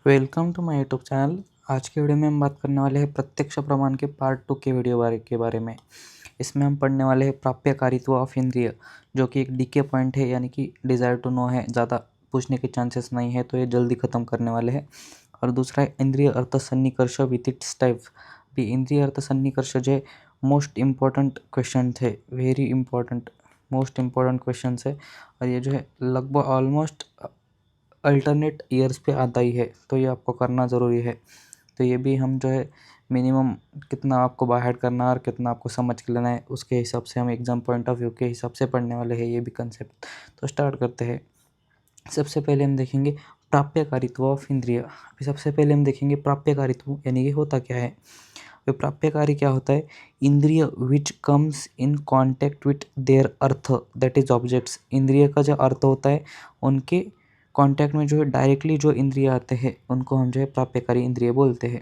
Welcome to my YouTube channel. आज के video में हम बात करने वाले हैं प्रत्यक्ष प्रमाण के पार्ट 2 के बारे में। इसमें हम पढ़ने वाले हैं प्राप्यकारित्व ऑफ इंद्रिय, जो कि एक डीके पॉइंट है, यानी कि डिज़ायर टू नो है, ज़्यादा पूछने के चांसेस नहीं है, तो ये जल्दी ख़त्म करने वाले हैं। और दूसरा है इंद्रिय अर्थ सन्निकर्ष विथ इट्स टाइप। भी इंद्रिय अर्थ सन्निकर्ष जो मोस्ट इम्पॉर्टेंट क्वेश्चन थे, very important, most important question है। और ये जो है लगभग ऑलमोस्ट अल्टरनेट ईयर्स पे आता ही है, तो ये आपको करना ज़रूरी है। तो ये भी हम जो है मिनिमम कितना आपको बाय हार्ट करना है और कितना आपको समझ के लेना है, उसके हिसाब से हम एग्ज़ाम पॉइंट ऑफ व्यू के हिसाब से पढ़ने वाले हैं ये भी कंसेप्ट। तो स्टार्ट करते हैं। सबसे पहले हम देखेंगे प्राप्यकारित्व ऑफ इंद्रिय। अभी सबसे पहले हम देखेंगे प्राप्यकारित्व, यानी ये होता क्या है। तो प्राप्यकारी क्या होता है? इंद्रिय which comes in contact with there earth, that is objects. इंद्रिय का जो अर्थ होता है, उनके कांटेक्ट में जो है डायरेक्टली जो इंद्रिय आते हैं, उनको हम जो है प्राप्यकारी इंद्रिय बोलते हैं।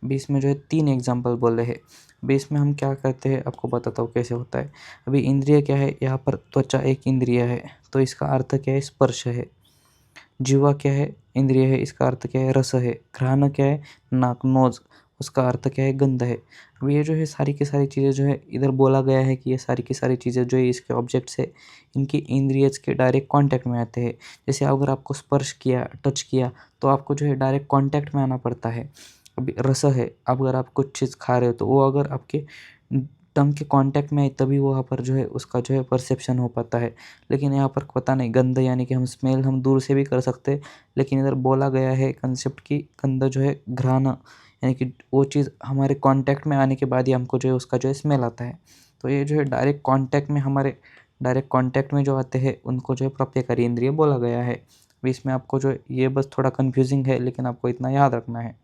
अभी इसमें जो है 3 एग्जाम्पल बोले हैं। अभी इसमें हम क्या करते हैं आपको बताता हूँ कैसे होता है। अभी इंद्रिय क्या है, यहाँ पर त्वचा एक इंद्रिय है, तो इसका अर्थ क्या है? स्पर्श है। जीवा क्या है? इंद्रिय है, इसका अर्थ क्या है? रस है। घ्राण क्या है? नाक, नोज, उसका अर्थ क्या है? गंध है। अब ये जो है सारी की सारी चीज़ें जो है इधर बोला गया है कि ये सारी की सारी चीज़ें जो है इसके ऑब्जेक्ट्स है, इनकी इंद्रियज के डायरेक्ट कांटेक्ट में आते हैं। जैसे अगर आपको स्पर्श किया, टच किया, तो आपको जो है डायरेक्ट कांटेक्ट में आना पड़ता है। अभी रस है, अगर आप कुछ चीज़ खा रहे हो तो वो अगर आपके टंग के कांटेक्ट में आए तभी वहाँ पर जो है उसका जो है परसेप्शन हो पाता है। लेकिन यहाँ पर पता नहीं, गंध यानी कि हम स्मेल हम दूर से भी कर सकते हैं, लेकिन इधर बोला गया है कंसेप्ट की गंध जो है घ्राण, यानी कि वो चीज़ हमारे कांटेक्ट में आने के बाद ही हमको जो है उसका जो है स्मेल आता है। तो ये जो है डायरेक्ट कांटेक्ट में, हमारे डायरेक्ट कांटेक्ट में जो आते हैं उनको जो है प्राप्यकारी इंद्रिय बोला गया है। अभी इसमें आपको जो ये बस थोड़ा कन्फ्यूजिंग है, लेकिन आपको इतना याद रखना है।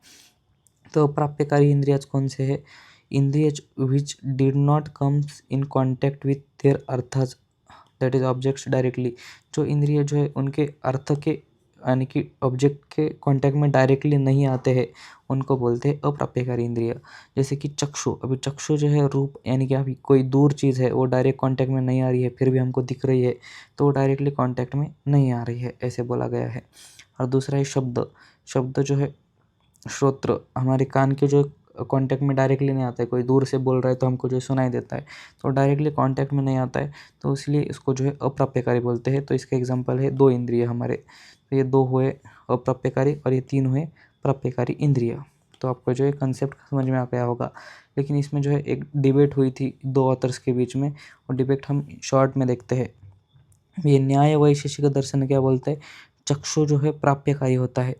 तो प्राप्यकारी इंद्रिय कौन से है? इंद्रिय which did not comes in contact with their अर्थज, दैट इज ऑब्जेक्ट्स डायरेक्टली। जो इंद्रिय जो है उनके अर्थ के, यानी कि ऑब्जेक्ट के कांटेक्ट में डायरेक्टली नहीं आते हैं, उनको बोलते हैं अप्राप्यकारी इंद्रिय। जैसे कि चक्षु। अभी चक्षु जो है रूप, यानी कि अभी कोई दूर चीज़ है, वो डायरेक्ट कांटेक्ट में नहीं आ रही है, फिर भी हमको दिख रही है, तो वो डायरेक्टली कांटेक्ट में नहीं आ रही है, ऐसे बोला गया है। और दूसरा है शब्द। शब्द जो है श्रोत्र, हमारे कान के जो कांटेक्ट में डायरेक्टली नहीं आता है, कोई दूर से बोल रहा है तो हमको जो सुनाई देता है, तो डायरेक्टली कांटेक्ट में नहीं आता है, तो इसलिए इसको जो है अप्राप्यकारी बोलते हैं। तो इसका एग्जांपल है 2 इंद्रिय हमारे, तो ये 2 हुए अप्राप्यकारी और ये 3 हुए प्राप्यकारी इंद्रिय। तो आपको जो है कंसेप्ट समझ में आ गया होगा। लेकिन इसमें जो है एक डिबेट हुई थी 2 ऑथर्स के बीच में, और डिबेट हम शॉर्ट में देखते हैं। ये न्याय वैशेषिक दर्शन क्या बोलते हैं? चक्षु जो है प्राप्यकारी होता है।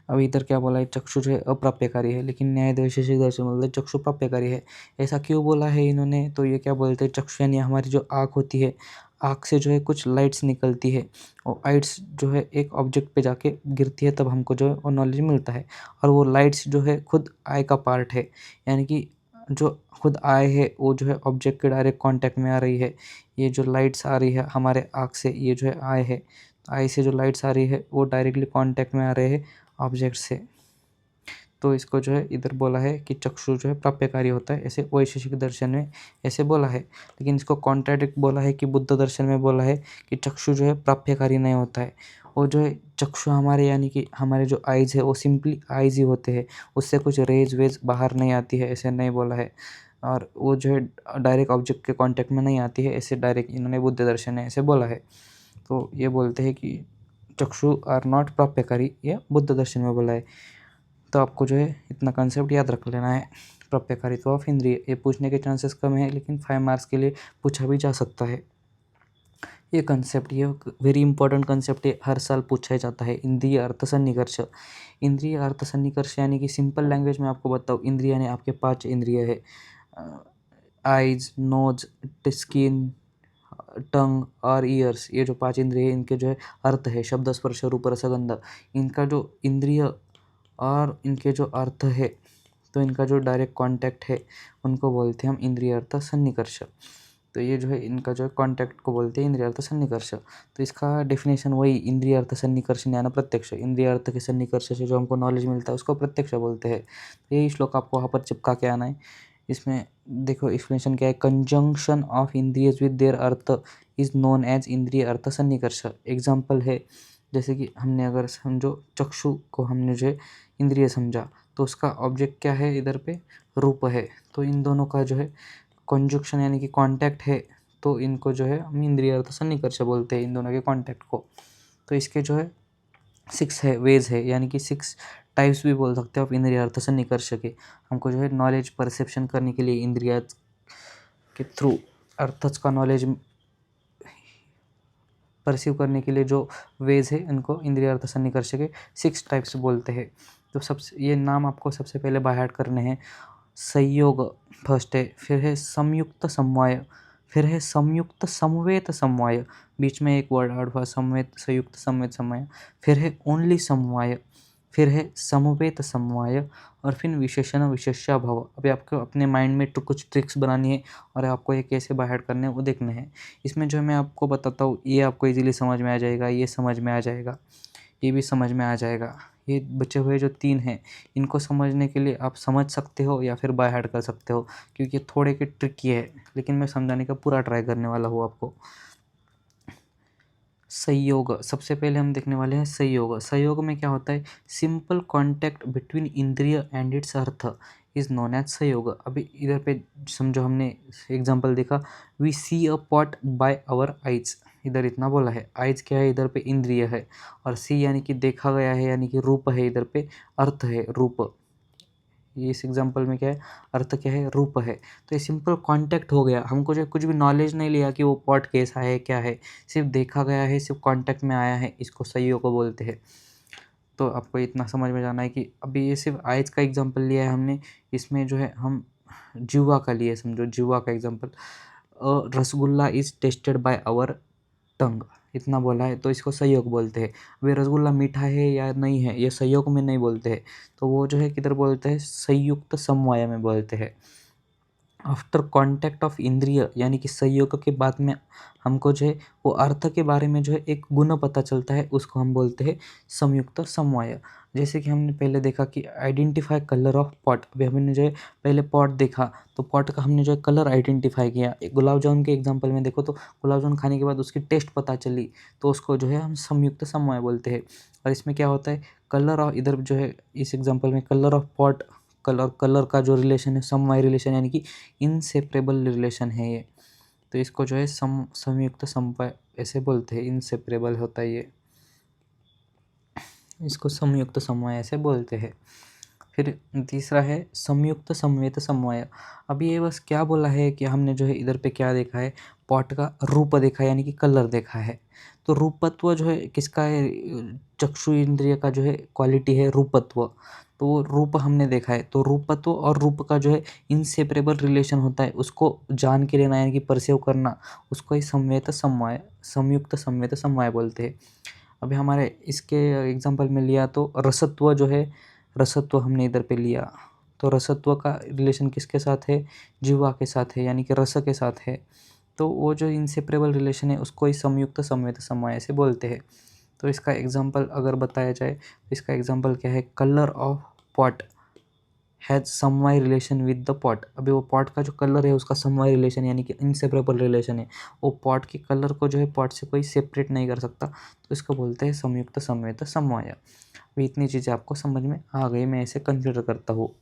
अब इधर क्या बोला है? चक्षु जो है अप्राप्यकारी है, लेकिन न्याय वैशेषिक दर्शन बोलते हैं चक्षु प्राप्यकारी है। ऐसा क्यों बोला है इन्होंने? तो ये क्या बोलते हैं, चक्षु यानी हमारी जो आँख होती है, आँख से जो है कुछ लाइट्स निकलती है, और लाइट्स जो है एक ऑब्जेक्ट पे जाके गिरती है, तब हमको जो है वो नॉलेज मिलता है। और वो लाइट्स जो है खुद आई का पार्ट है, यानी कि जो खुद आई है वो जो है ऑब्जेक्ट के डायरेक्ट कांटेक्ट में आ रही है। ये जो लाइट्स आ रही है हमारे आँख से, ये जो है आई है, आई से जो लाइट्स आ रही है वो डायरेक्टली कांटेक्ट में आ रहे हैं ऑब्जेक्ट से। तो इसको जो है इधर बोला है कि चक्षु जो है प्राप्यकारी होता है, ऐसे वैशेषिक दर्शन में ऐसे बोला है। लेकिन इसको कॉन्ट्राडिक्ट बोला है कि बुद्ध दर्शन में बोला है कि चक्षु जो है प्राप्यकारी नहीं होता है। वो जो है चक्षु हमारे, यानी कि हमारे जो आइज़ है वो सिंपली आइज़ ही होते हैं, उससे कुछ रेज वेज बाहर नहीं आती है, ऐसे नहीं बोला है। और वो जो है डायरेक्ट ऑब्जेक्ट के कांटेक्ट में नहीं आती है, ऐसे डायरेक्ट इन्होंने बुद्ध दर्शन में ऐसे बोला है। तो ये बोलते हैं कि चक्षु आर नॉट प्राप्यकारी, ये बुद्ध दर्शन में बोला है। तो आपको जो है इतना कंसेप्ट याद रख लेना है। प्राप्यकारित्व ऑफ इंद्रिय, ये पूछने के चांसेस कम है, लेकिन 5 मार्क्स के लिए पूछा भी जा सकता है। ये कंसेप्ट, ये वेरी इंपॉर्टेंट कंसेप्ट है, हर साल पूछा जाता है। इंद्रिय अर्थ सन्निकर्ष। इंद्रिय अर्थ सन्निकर्ष यानी कि सिंपल लैंग्वेज में आपको बताऊँ, इंद्रिय यानी आपके 5 इंद्रिय है, आइज, नोज, स्किन, टंग और ईयर्स। ये जो 5 इंद्रिय है, इनके जो है अर्थ है शब्द, स्पर्श, रूप, रस, गंध। इनका जो इंद्रिय और इनके जो अर्थ है, तो इनका जो डायरेक्ट कांटेक्ट है, उनको बोलते हैं हम इंद्रिय अर्थ सन्निकर्ष। तो ये जो है इनका जो है कांटेक्ट को बोलते हैं इंद्रिय अर्थ सन्निकर्ष। तो इसका डेफिनेशन वही, इंद्रिय अर्थ सन्निकर्ष ज्ञान प्रत्यक्ष। इंद्रिय अर्थ के सन्निकर्ष से जो हमको नॉलेज मिलता है उसको प्रत्यक्ष बोलते हैं। तो यही श्लोक आपको वहाँ पर चिपका के आना है। इसमें देखो एक्सप्लेनेशन क्या है, कंजंक्शन ऑफ इंद्रियज विद देयर अर्थ इज नोन एज इंद्रिय अर्थ सन्निकर्ष। एग्जाम्पल है जैसे कि हमने अगर समझो चक्षु को हमने जो है इंद्रिय समझा, तो उसका ऑब्जेक्ट क्या है, इधर पे रूप है। तो इन दोनों का जो है कॉन्जक्शन यानी कि कांटेक्ट है, तो इनको जो है हम इंद्रिय अर्थ सन्निकर्ष बोलते हैं, इन दोनों के कांटेक्ट को। तो इसके जो है 6 है वेज है, यानी कि 6 टाइप्स भी बोल सकते हो आप इंद्रिय अर्थ सन्निकर्ष के। हमको जो है नॉलेज परसेप्शन करने के लिए इंद्रिय के थ्रू अर्थच का नॉलेज परसीव करने के लिए जो वेज है, इनको इंद्रिय अर्थ सन्निकर्ष के 6 टाइप्स बोलते हैं। तो सबसे ये नाम आपको सबसे पहले बाय हार्ट करने हैं। संयोग फर्स्ट है, फिर है संयुक्त समवाय, फिर है संयुक्त समवेत समवाय, बीच में एक वर्ड ऐड हुआ समवेत, संयुक्त समवेत समवाय, फिर है ओनली समवाय, फिर है समवेत समवाय, और फिर विशेषण विशेष्याभाव। अभी आपको अपने माइंड में कुछ ट्रिक्स बनानी है और आपको ये कैसे बाय हार्ट करने हैं वो देखने हैं। इसमें जो मैं आपको बताता हूँ ये आपको इजीली समझ में आ जाएगा, ये समझ में आ जाएगा, ये भी समझ में आ जाएगा। ये बचे हुए जो 3 हैं इनको समझने के लिए आप समझ सकते हो या फिर बाय हार्ट कर सकते हो, क्योंकि थोड़े के ट्रिकी है, लेकिन मैं समझाने का पूरा ट्राई करने वाला हूँ आपको। संयोग सबसे पहले हम देखने वाले हैं संयोग। संयोग में क्या होता है, simple contact between indriya and its artha is known as sanyog. अभी इधर पे समझो हमने एग्जांपल देखा, we see a pot by our eyes, इधर इतना बोला है, आइज क्या है, इधर पे इंद्रिय है, और सी यानी कि देखा गया है, यानी कि रूप है, इधर पे अर्थ है रूप। ये इस एग्जांपल में क्या है, अर्थ क्या है, रूप है। तो ये सिंपल कांटेक्ट हो गया, हमको जो कुछ भी नॉलेज नहीं लिया कि वो पॉट कैसा है क्या है, सिर्फ देखा गया है, सिर्फ कांटेक्ट में आया है, इसको संयोग को बोलते हैं। तो आपको इतना समझ में जाना है कि अभी ये सिर्फ आइज का एग्जांपल लिया है हमने, इसमें जो है हम जीवा का लिए, समझो जीवा का example, rasgulla is tasted by our tongue, इतना बोला है, तो इसको संयोग बोलते हैं। वे रसगुल्ला मीठा है या नहीं है, ये संयोग में नहीं बोलते हैं, तो वो जो है किधर बोलते हैं, संयुक्त समवाय में बोलते हैं। आफ्टर कॉन्टैक्ट ऑफ इंद्रिय यानी कि संयोग के बाद में हमको जो है वो अर्थ के बारे में जो है एक गुण पता चलता है, उसको हम बोलते हैं संयुक्त समवाय। जैसे कि हमने पहले देखा कि आइडेंटिफाई कलर ऑफ पॉट, अभी हमने जो है पहले पॉट देखा, तो पॉट का हमने जो है कलर आइडेंटिफाई किया। गुलाब जामुन के एग्जांपल में देखो तो गुलाब जामुन खाने के बाद उसकी टेस्ट पता चली, तो उसको जो है हम संयुक्त समवाय बोलते हैं। और इसमें क्या होता है, कलर और इधर जो है इस एग्जाम्पल में कलर ऑफ पॉट, कलर का जो रिलेशन है समवाय रिलेशन, यानी कि इनसेपरेबल रिलेशन है ये, तो इसको जो है संयुक्त समवाय ऐसे बोलते हैं, इनसेपरेबल होता है ये, इसको संयुक्त समवाय ऐसे बोलते हैं। फिर तीसरा है संयुक्त समवेत समवाय। अभी ये बस क्या बोला है कि हमने जो है इधर पे क्या देखा है, पॉट का रूप देखा है, यानी कि कलर देखा है। तो रूपत्व जो है किसका है, चक्षु इंद्रिय का जो है क्वालिटी है रूपत्व, तो वो रूप हमने देखा है। तो रूपत्व और रूप का जो है इनसेपरेबल रिलेशन होता है, उसको जान के लेना यानी कि परसेव करना, उसको ही समवेत समवाय, संयुक्त समवेत समवाय बोलते हैं। अभी हमारे इसके एग्जांपल में लिया तो रसत्व जो है, रसत्व हमने इधर पे लिया, तो रसत्व का रिलेशन किसके साथ है, जीवा के साथ है, यानी कि रस के साथ है। तो वो जो इनसेपरेबल रिलेशन है उसको ही संयुक्त समवेत समवाय से बोलते हैं। तो इसका एग्जांपल अगर बताया जाए तो इसका एग्जांपल क्या है, कलर ऑफ पॉट हैज़ समवाय रिलेशन विद द पॉट। अभी वो पॉट का जो कलर है उसका समवाय रिलेशन यानी कि इनसेपरेबल रिलेशन है, वो पॉट के कलर को जो है पॉट से कोई सेपरेट नहीं कर सकता, तो इसको बोलते हैं संयुक्त समवेत समवाय। अभी इतनी चीज़ें आपको समझ में आ गई, मैं इसे कंसिडर करता हूँ।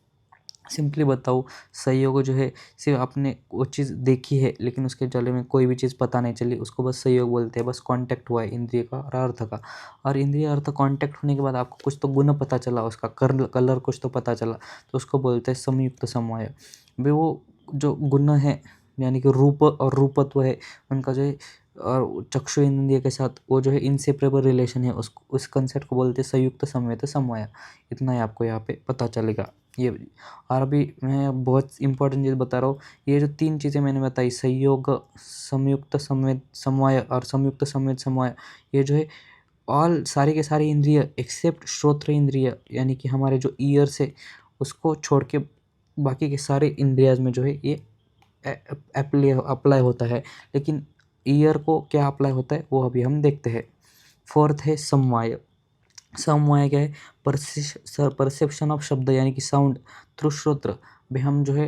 सिंपली बताऊँ, संयोग जो है सिर्फ आपने वो चीज़ देखी है लेकिन उसके बारे में कोई भी चीज़ पता नहीं चली, उसको बस संयोग बोलते हैं। बस कांटेक्ट हुआ है इंद्रिय का और अर्थ का, और इंद्रिय अर्थ कांटेक्ट होने के बाद आपको कुछ तो गुण पता चला, उसका कलर कुछ तो पता चला, तो उसको बोलते हैं संयुक्त समवाय। भाई वो जो गुण है यानी कि रूप और रूपत्व है उनका जो है, और चक्षु इंद्रिय के साथ वो जो है इनसेपरेबल रिलेशन है, उस कंसेप्ट को बोलते हैं संयुक्त समवेत समवाय। इतना ही आपको यहाँ पे पता चलेगा ये। और अभी मैं बहुत इंपॉर्टेंट चीज़ बता रहा हूँ, ये जो 3 चीज़ें मैंने बताई, संयोग, संयुक्त समवेत समवाय और संयुक्त समवेत समवाय, ये जो है ऑल सारी के सारी इंद्रिय एक्सेप्ट श्रोत्र इंद्रिय यानी कि हमारे जो ईयर्स है उसको छोड़ के बाकी के सारे इंद्रियाज में जो है ये अप्लाई होता है। लेकिन ईयर को क्या अप्लाई होता है वो अभी हम देखते हैं। फोर्थ है समवाय। समवाय क्या है, परसेप्शन ऑफ शब्द यानी कि साउंड थ्रू श्रोत्र। भाई हम जो है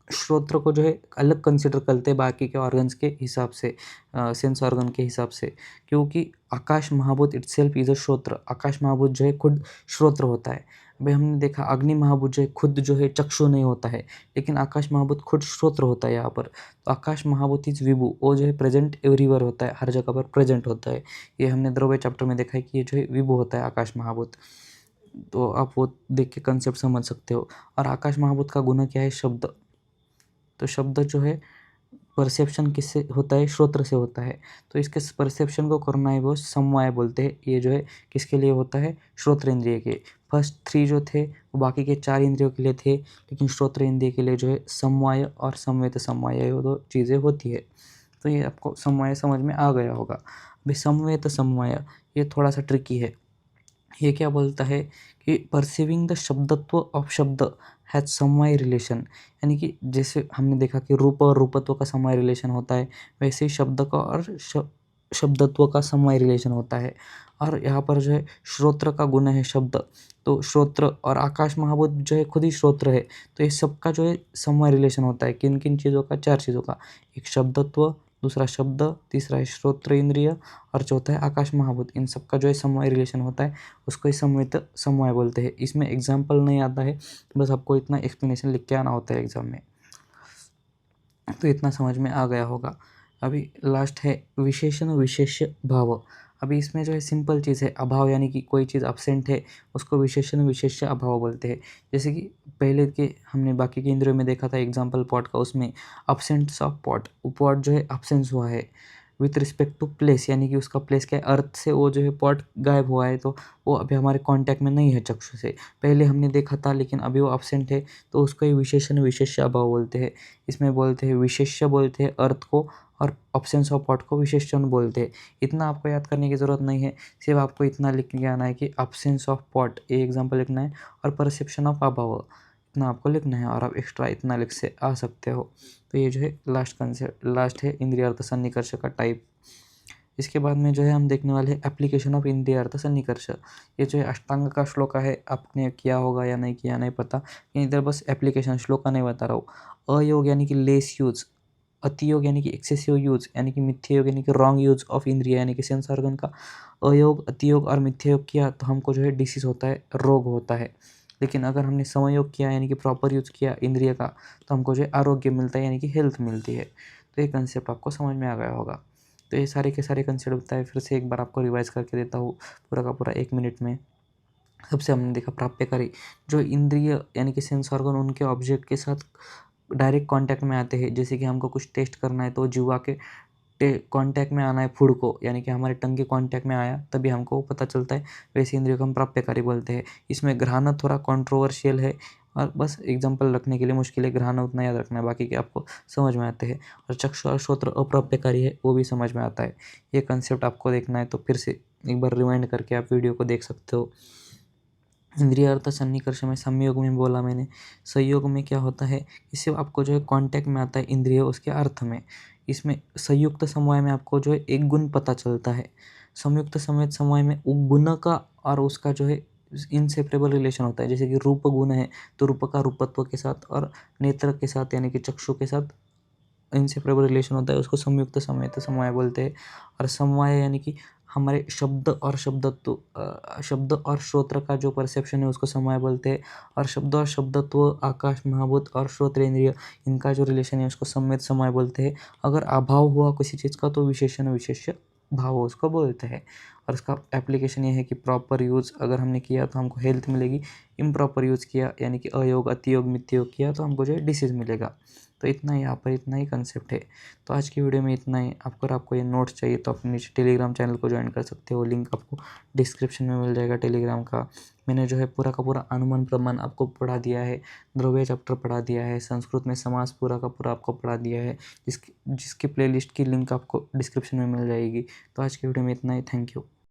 श्रोत्र को जो है अलग कंसिडर करते हैं बाकी के ऑर्गन्स के हिसाब से, सेंस ऑर्गन के हिसाब से, क्योंकि आकाश महाभूत इटसेल्फ इज अ श्रोत्र। आकाश महाभूत जो है खुद श्रोत्र होता है। अभी हमने देखा अग्नि महाभूत जो है खुद जो है चक्षु नहीं होता है, लेकिन आकाश महाभूत खुद श्रोत्र होता है यहाँ पर। तो आकाश महाभूत इज विभु, वो जो है प्रेजेंट एवरीवेयर होता है, हर जगह पर प्रेजेंट होता है। ये हमने द्रव्य चैप्टर में देखा है कि ये जो है विभु होता है आकाश महाभूत। तो आप वो देख के कंसेप्ट समझ सकते हो। और आकाश महाभूत का गुण क्या है? शब्द। तो शब्द जो है परसेप्शन किससे होता है? श्रोत्र से होता है। तो इसके परसेप्शन को करना है वो समवाय बोलते हैं। ये जो है किसके लिए होता है? श्रोत्र इंद्रिय के। फर्स्ट 3 जो थे वो बाकी के 4 इंद्रियों के लिए थे, लेकिन श्रोत्र इंद्रिय के लिए जो है समवाय और संवेद समवाय, ये 2 चीज़ें होती है। तो ये आपको समवाय समझ में आ गया होगा। अभी संवेद समवाय ये थोड़ा सा ट्रिकी है। ये क्या बोलता है कि परसीविंग द शब्दत्व ऑफ शब्द हैज समवाय रिलेशन, यानी कि जैसे हमने देखा कि रूप और रूपत्व का समवाय रिलेशन होता है, वैसे ही शब्द का और शब्दत्व का समवाय रिलेशन होता है। और यहाँ पर जो है श्रोत्र का गुण है शब्द। तो श्रोत्र और आकाश महाभूत जो है खुद ही श्रोत्र है। तो ये सबका जो है समवाय रिलेशन होता है। किन किन चीज़ों का? 4 चीज़ों का। एक शब्दत्व, दूसरा शब्द, तीसरा है श्रोत्र इंद्रिय, और चौथा है आकाश महाभूत। इन सबका जो है समवाय रिलेशन होता है, उसको ही समवेत समवाय बोलते हैं। इसमें एग्जाम्पल नहीं आता है, बस आपको इतना एक्सप्लेनेशन लिख के आना होता है एग्जाम में। तो इतना समझ में आ गया होगा। अभी लास्ट है विशेषण विशेष्य भाव। अभी इसमें जो है सिंपल चीज़ है, अभाव, यानी कि कोई चीज़ अब्सेंट है उसको विशेषण विशेष्य अभाव बोलते हैं। जैसे कि पहले के हमने बाकी के इंद्रियों में देखा था एग्जाम्पल पॉट का, उसमें अब्सेंट्स ऑफ पॉट, पॉट जो है अब्सेंस हुआ है विथ रिस्पेक्ट टू प्लेस, यानी कि उसका प्लेस क्या है? अर्थ से वो जो है पॉट गायब हुआ है, तो वो अभी हमारे कांटेक्ट में नहीं है चक्षु से। पहले हमने देखा था लेकिन अभी वो अब्सेंट है, तो उसको ही विशेषण विशेष्य अभाव बोलते हैं। इसमें बोलते हैं विशेष्य बोलते हैं अर्थ को, और ऑप्शंस ऑफ पॉट को विशेषण बोलते हैं। इतना आपको याद करने की ज़रूरत नहीं है, सिर्फ आपको इतना लिख के आना है कि अब्सेंस ऑफ पॉट, ये एग्जाम्पल लिखना है, और परसेप्शन ऑफ अभाव, इतना आपको लिखना है, और आप एक्स्ट्रा इतना लिख से आ सकते हो। तो ये जो है लास्ट कंसेप्ट, लास्ट है इंद्रिय अर्थ सन्निकर्ष का टाइप। इसके बाद में जो है हम देखने वाले हैं एप्लीकेशन ऑफ इंद्रिय अर्थ सन्निकर्ष। ये जो है अष्टांग का श्लोक है, आपने किया होगा या नहीं किया नहीं पता, इधर बस एप्लीकेशन, श्लोक का नहीं बता रहा हूँ। अयोग यानी कि लेस यूज, अतियोग यानी कि एक्सेसिव यूज, यानी कि मिथ्य योग यानी कि रॉन्ग यूज ऑफ इंद्रिय यानी कि सेंस ऑर्गन का। अयोग, अतियोग और मिथ्य योग किया तो हमको जो है डिसीज होता है, रोग होता है। लेकिन अगर हमने समयोग किया यानी कि प्रॉपर यूज किया इंद्रिय का, तो हमको जो है आरोग्य मिलता है, यानी कि हेल्थ मिलती है। तो ये कंसेप्ट आपको समझ में आ गया होगा। तो ये सारे के सारे कंसेप्ट बताए, फिर से एक बार आपको रिवाइज करके देता हूँ पूरा का पूरा 1 मिनट में। सबसे हमने देखा प्राप्यकारी, जो इंद्रिय यानी कि सेंस ऑर्गन उनके ऑब्जेक्ट के साथ डायरेक्ट कांटेक्ट में आते हैं। जैसे कि हमको कुछ टेस्ट करना है तो जीवा के कांटेक्ट में आना है फूड को, यानी कि हमारे टंग के कांटेक्ट में आया तभी हमको पता चलता है, वैसे इंद्रियों को हम प्राप्यकारी बोलते हैं। इसमें घ्राण थोड़ा कंट्रोवर्शियल है, और बस एग्जांपल रखने के लिए मुश्किल है, घ्राण उतना याद रखना है, बाकी के आपको समझ में आते हैं। और चक्षु और श्रोत्र अप्राप्यकारी है, वो भी समझ में आता है। ये कंसेप्ट आपको देखना है तो फिर से एक बार रिवाइंड करके आप वीडियो को देख सकते हो। इंद्रिय अर्थ सन्निकर्ष में संयोग में बोला मैंने। संयोग में क्या होता है, इससे आपको जो है कांटेक्ट में आता है इंद्रिय उसके अर्थ में। इसमें संयुक्त समवाय में आपको जो है एक गुण पता चलता है। संयुक्त समेत समवाय में गुण का और उसका जो है इनसेपरेबल रिलेशन होता है। जैसे कि रूप गुण है तो रूप का रूपत्व के साथ और नेत्र के साथ यानी कि चक्षु के साथ इनसेपरेबल रिलेशन होता है, उसको संयुक्त समेत समवाय बोलते हैं। और समवाय यानी कि हमारे शब्द और शब्दत्व, शब्द और श्रोत्र का जो परसेप्शन है उसको समवाय बोलते हैं। और शब्द और शब्दत्व, आकाश महाभूत और श्रोत्र इंद्रिय, इनका जो रिलेशन है उसको समेत समवाय बोलते हैं। अगर अभाव हुआ किसी चीज़ का तो विशेषण विशेष्य भाव उसको बोलते हैं। और इसका एप्लीकेशन ये है कि प्रॉपर यूज़ अगर हमने किया तो हमको हेल्थ मिलेगी, इम्प्रॉपर यूज़ किया यानी कि अयोग, अतियोग, मिथ्योग किया तो हमको जो है डिसीज़ मिलेगा। तो इतना ही यहाँ पर, इतना ही कंसेप्ट है। तो आज की वीडियो में इतना ही। अगर आपको ये नोट्स चाहिए तो आप नीचे टेलीग्राम चैनल को ज्वाइन कर सकते हो, लिंक आपको डिस्क्रिप्शन में मिल जाएगा टेलीग्राम का। मैंने जो है पूरा का पूरा अनुमान प्रमाण आपको पढ़ा दिया है, द्रव्य चैप्टर पढ़ा दिया है, संस्कृत में समास पूरा का पूरा आपको पढ़ा दिया है, जिसकी प्लेलिस्ट की लिंक आपको डिस्क्रिप्शन में मिल जाएगी। तो आज की वीडियो में इतना ही। Thank you.